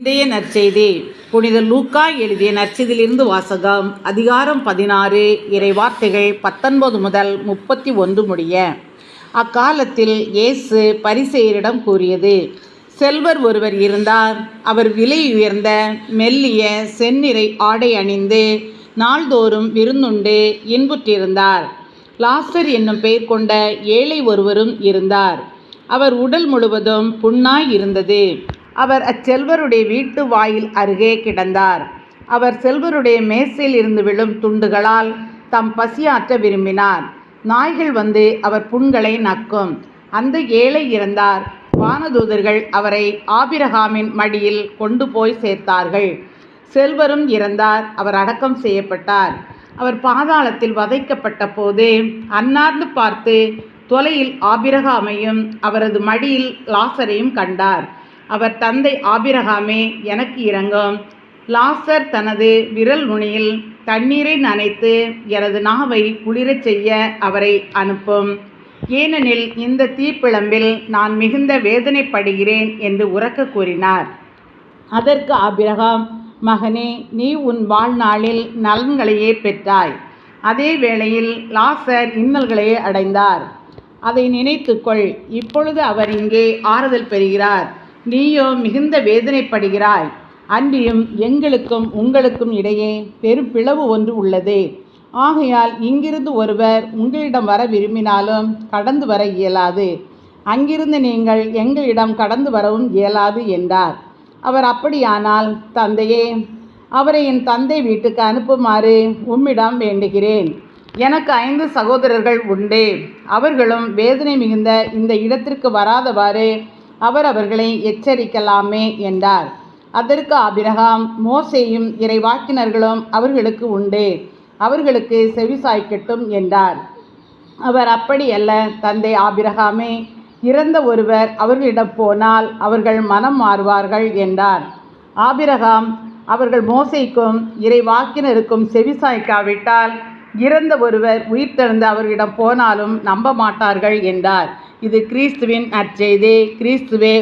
இன்றைய நற்செய்தி புனித லூக்கா எழுதிய நற்செய்தியிலிருந்து வாசகம். அதிகாரம் 16, இறைவார்த்தைகள் 19 முதல் 31 முடிய. அக்காலத்தில் இயேசு பரிசேயரிடம் கூறியது: செல்வர் ஒருவர் இருந்தார். அவர் விலை உயர்ந்த மெல்லிய செந்நிறை ஆடை அணிந்து நாள்தோறும் விருந்துண்டு இன்புற்றிருந்தார். லாசர் என்னும் பெயர் கொண்ட ஏழை ஒருவரும் இருந்தார். அவர் உடல் முழுவதும் புண்ணாய் இருந்தது. அவர் அச்செல்வருடைய வீட்டு வாயில் அருகே கிடந்தார். அவர் செல்வருடைய மேசையில் இருந்து விழும் துண்டுகளால் தம் பசியாற்ற விரும்பினார். நாய்கள் வந்து அவர் புண்களை நக்கும். அந்த ஏழை இறந்தார். வானதூதர்கள் அவரை ஆபிரகாமின் மடியில் கொண்டு போய் சேர்த்தார்கள். செல்வரும் இறந்தார். அவர் அடக்கம் செய்யப்பட்டார். அவர் பாதாளத்தில் வதைக்கப்பட்ட போது அன்னார்ந்து பார்த்து தொலையில் ஆபிரகாமையும் அவரது மடியில் லாசரையும் கண்டார். அவர், தந்தை ஆபிரகாமே, எனக்கு இரங்கும். லாசர் தனது விரல் நுனியில் தண்ணீரை நனைத்து எனது நாவை குளிரச் செய்ய அவரை அனுப்பும். ஏனெனில் இந்த தீப்பிழம்பில் நான் மிகுந்த வேதனைப்படுகிறேன் என்று உரக்க கூறினார். அதற்கு ஆபிரகாம், மகனே, நீ உன் வாழ்நாளில் நலன்களையே பெற்றாய். அதே வேளையில் லாசர் இன்னல்களையே அடைந்தார். அதை நினைத்துக்கொள். இப்பொழுது அவர் இங்கே ஆறுதல் பெறுகிறார். நீயோ மிகுந்த வேதனைப்படுகிறாய். அன்றியும் எங்களுக்கும் உங்களுக்கும் இடையே பெரும் பிளவு ஒன்று உள்ளது. ஆகையால் இங்கிருந்து ஒருவர் உங்களிடம் வர விரும்பினாலும் கடந்து வர இயலாது. அங்கிருந்து நீங்கள் எங்களிடம் கடந்து வரவும் இயலாது என்றார். அவர், அப்படியானால் தந்தையே, அவரை என் தந்தை வீட்டுக்கு அனுப்புமாறு உம்மிடம் வேண்டுகிறேன். எனக்கு 5 சகோதரர்கள் உண்டு. அவர்களும் வேதனை மிகுந்த இந்த இடத்திற்கு வராதவாறு அவர் அவர்களை எச்சரிக்கலாமே என்றார். அதற்கு ஆபிரகாம், மோசேயும் இறைவாக்கினர்களும் அவர்களுக்கு உண்டு. அவர்களுக்கு செவிசாய்க்கட்டும் என்றார். அவர், அப்படியல்ல தந்தை ஆபிரகாமே, இறந்த ஒருவர் அவர்களிடம் போனால் அவர்கள் மனம் மாறுவார்கள் என்றார். ஆபிரகாம், அவர்கள் மோசேக்கும் இறைவாக்கினருக்கும் செவிசாய்க்காவிட்டால் இறந்த ஒருவர் உயிர்த்தெழுந்து அவர்களிடம் போனாலும் நம்ப மாட்டார்கள் என்றார். இது கிறிஸ்துவின் நற்செய்தி. கிறிஸ்துவே